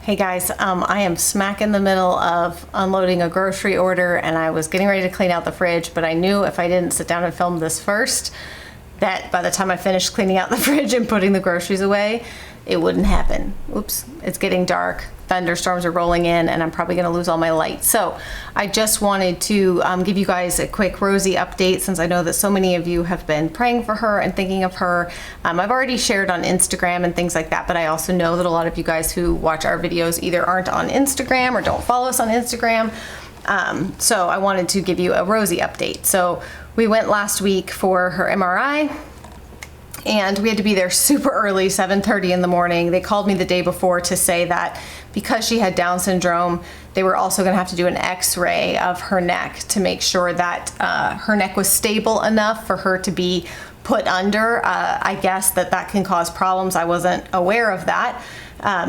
Hey guys, I am smack in the middle of unloading a grocery order and I was getting ready to clean out the fridge, but I knew if I didn't sit down and film this first, that by the time I finished cleaning out the fridge and putting the groceries away, it wouldn't happen. Oops, it's getting dark. Thunderstorms are rolling in and I'm probably gonna lose all my light. So I just wanted to give you guys a quick Rosie update since I know that so many of you have been praying for her and thinking of her. I've already shared on Instagram and things like that, but I also know that a lot of you guys who watch our videos either aren't on Instagram or don't follow us on Instagram. So I wanted to give you a Rosie update. So we went last week for her MRI. And we had to be there super early, 7:30 in the morning. They called me the day before to say that because she had Down syndrome, they were also gonna have to do an x-ray of her neck to make sure that her neck was stable enough for her to be put under. I guess that can cause problems. I wasn't aware of that.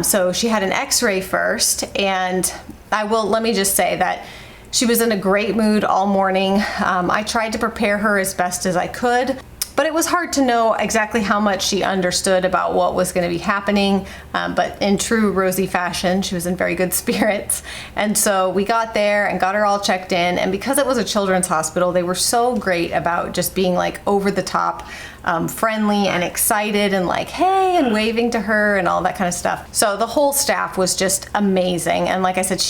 So she had an x-ray first, and let me just say that she was in a great mood all morning. I tried to prepare her as best as I could. But it was hard to know exactly how much she understood about what was going to be happening. But in true Rosie fashion, she was in very good spirits. And so we got there and got her all checked in. And because it was a children's hospital, they were so great about just being like over the top, friendly and excited and like, hey, and waving to her and all that kind of stuff. So the whole staff was just amazing. And like I said,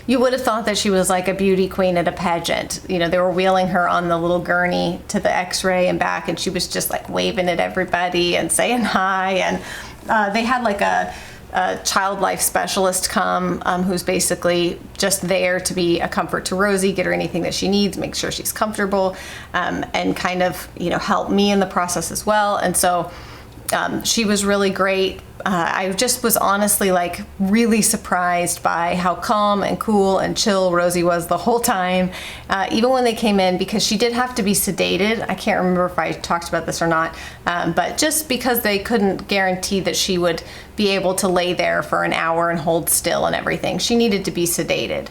you would have thought that she was like a beauty queen at a pageant. You know, they were wheeling her on the little gurney to the x-ray and back, and she was just like waving at everybody and saying hi. And they had like a child life specialist come who's basically just there to be a comfort to Rosie, get her anything that she needs, make sure she's comfortable, and kind of, you know, help me in the process as well. And so she was really great. I just was honestly like really surprised by how calm and cool and chill Rosie was the whole time, even when they came in, because she did have to be sedated. I can't remember if I talked about this or not, but just because they couldn't guarantee that she would be able to lay there for an hour and hold still and everything, she needed to be sedated,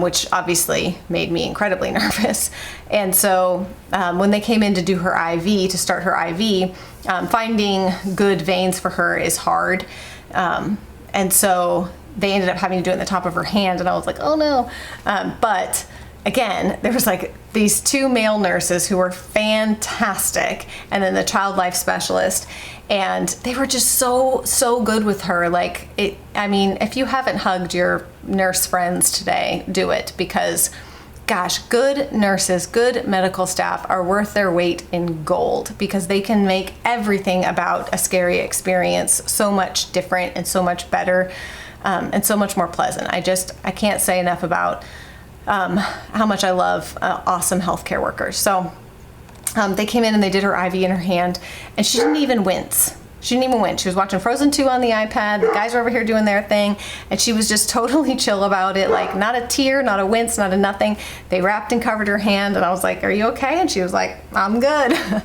which obviously made me incredibly nervous. And so when they came in to do her IV, to start her IV, finding good veins for her is hard. And so they ended up having to do it in the top of her hand, and I was like, oh no. But again, there was like these two male nurses who were fantastic, and then the child life specialist, and they were just so good with her. Like, I mean, if you haven't hugged your nurse friends today, do it, because gosh, good nurses, good medical staff are worth their weight in gold, because they can make everything about a scary experience so much different and so much better, and so much more pleasant. I can't say enough about how much I love awesome healthcare workers. So they came in and they did her IV in her hand, and she didn't even wince. She didn't even wince. She was watching Frozen 2 on the iPad. The guys were over here doing their thing, and she was just totally chill about it. Like, not a tear, not a wince, not a nothing. They wrapped and covered her hand, and I was like, are you okay? And she was like, I'm good.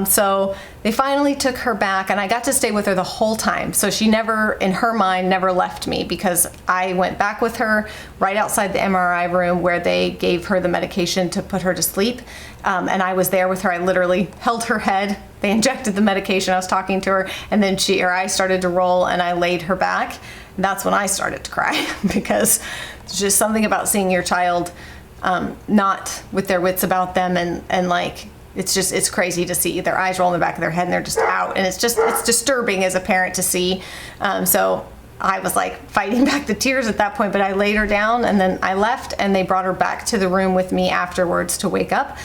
So they finally took her back, and I got to stay with her the whole time. So she never, in her mind, never left me, because I went back with her right outside the MRI room where they gave her the medication to put her to sleep. And I was there with her. I literally held her head. They injected the medication. I was talking to her, and then her eyes started to roll, and I laid her back. And that's when I started to cry, because it's just something about seeing your child not with their wits about them, and like, it's crazy to see their eyes roll in the back of their head and they're just out, and it's disturbing as a parent to see. So I was like fighting back the tears at that point, but I laid her down, and then I left, and they brought her back to the room with me afterwards to wake up.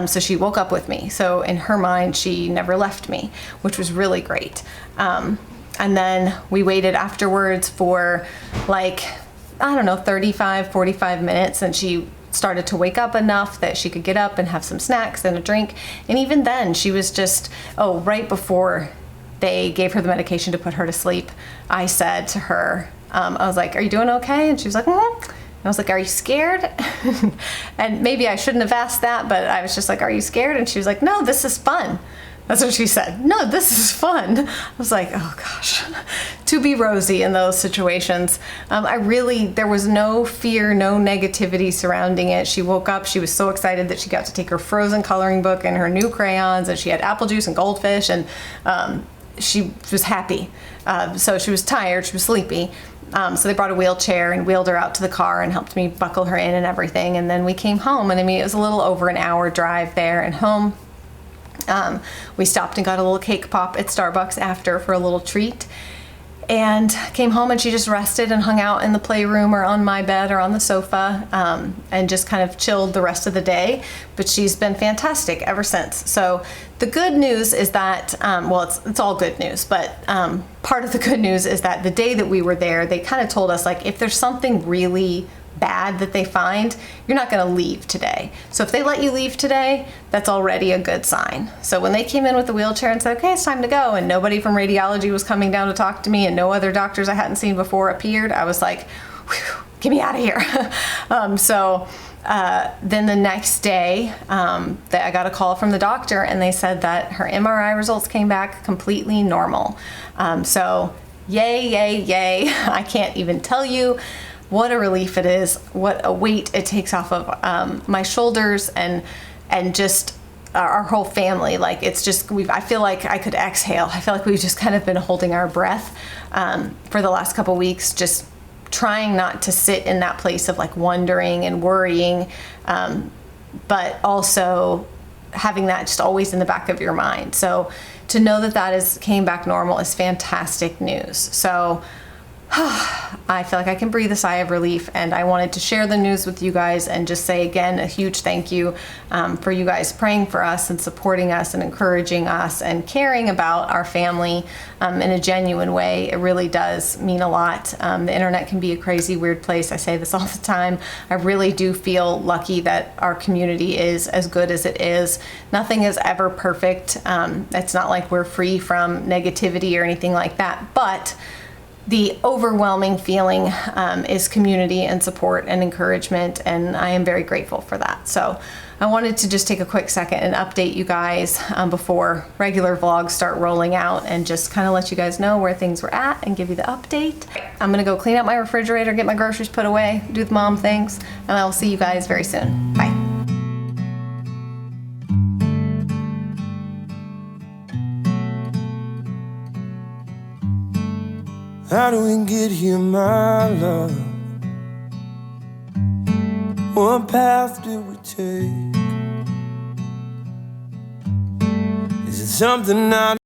So she woke up with me. So in her mind, she never left me, which was really great. And then we waited afterwards for like, I don't know, 35, 45 minutes, and she started to wake up enough that she could get up and have some snacks and a drink. And even then, she was just, right before they gave her the medication to put her to sleep, I said to her, I was like, are you doing okay? And she was like, mm-hmm. And I was like, are you scared? And maybe I shouldn't have asked that, but I was just like, are you scared? And she was like, no, this is fun. That's what she said. No, this is fun. I was like, oh gosh, to be Rosie in those situations. There was no fear, no negativity surrounding it. She woke up, she was so excited that she got to take her Frozen coloring book and her new crayons, and she had apple juice and goldfish, and she was happy. So she was tired, she was sleepy. So they brought a wheelchair and wheeled her out to the car and helped me buckle her in and everything. And then we came home, and I mean, it was a little over an hour drive there and home. We stopped and got a little cake pop at Starbucks after for a little treat, and came home, and she just rested and hung out in the playroom or on my bed or on the sofa, and just kind of chilled the rest of the day. But she's been fantastic ever since. So the good news is that, well, it's all good news, but part of the good news is that the day that we were there, they kind of told us, like, if there's something really bad that they find, you're not going to leave today. So if they let you leave today, that's already a good sign. So when they came in with the wheelchair and said, okay, it's time to go, and nobody from radiology was coming down to talk to me, and no other doctors I hadn't seen before appeared, I was like, whew, get me out of here. Then the next day, I got a call from the doctor, and they said that her MRI results came back completely normal. So yay, yay, yay. I can't even tell you what a relief it is, what a weight it takes off of my shoulders, and just our whole family. Like, it's just, I feel like I could exhale. I feel like we've just kind of been holding our breath for the last couple weeks, just trying not to sit in that place of like wondering and worrying, but also having that just always in the back of your mind. So to know that came back normal is fantastic news. So I feel like I can breathe a sigh of relief, and I wanted to share the news with you guys and just say again a huge thank you for you guys praying for us and supporting us and encouraging us and caring about our family in a genuine way. It really does mean a lot. The internet can be a crazy, weird place. I say this all the time. I really do feel lucky that our community is as good as it is. Nothing is ever perfect. It's not like we're free from negativity or anything like that, but the overwhelming feeling is community and support and encouragement, and I am very grateful for that. So I wanted to just take a quick second and update you guys before regular vlogs start rolling out, and just kind of let you guys know where things were at and give you the update. I'm gonna go clean up my refrigerator, get my groceries put away, do the mom things, and I will see you guys very soon. Bye. How do we get here, my love? What path did we take? Is it something I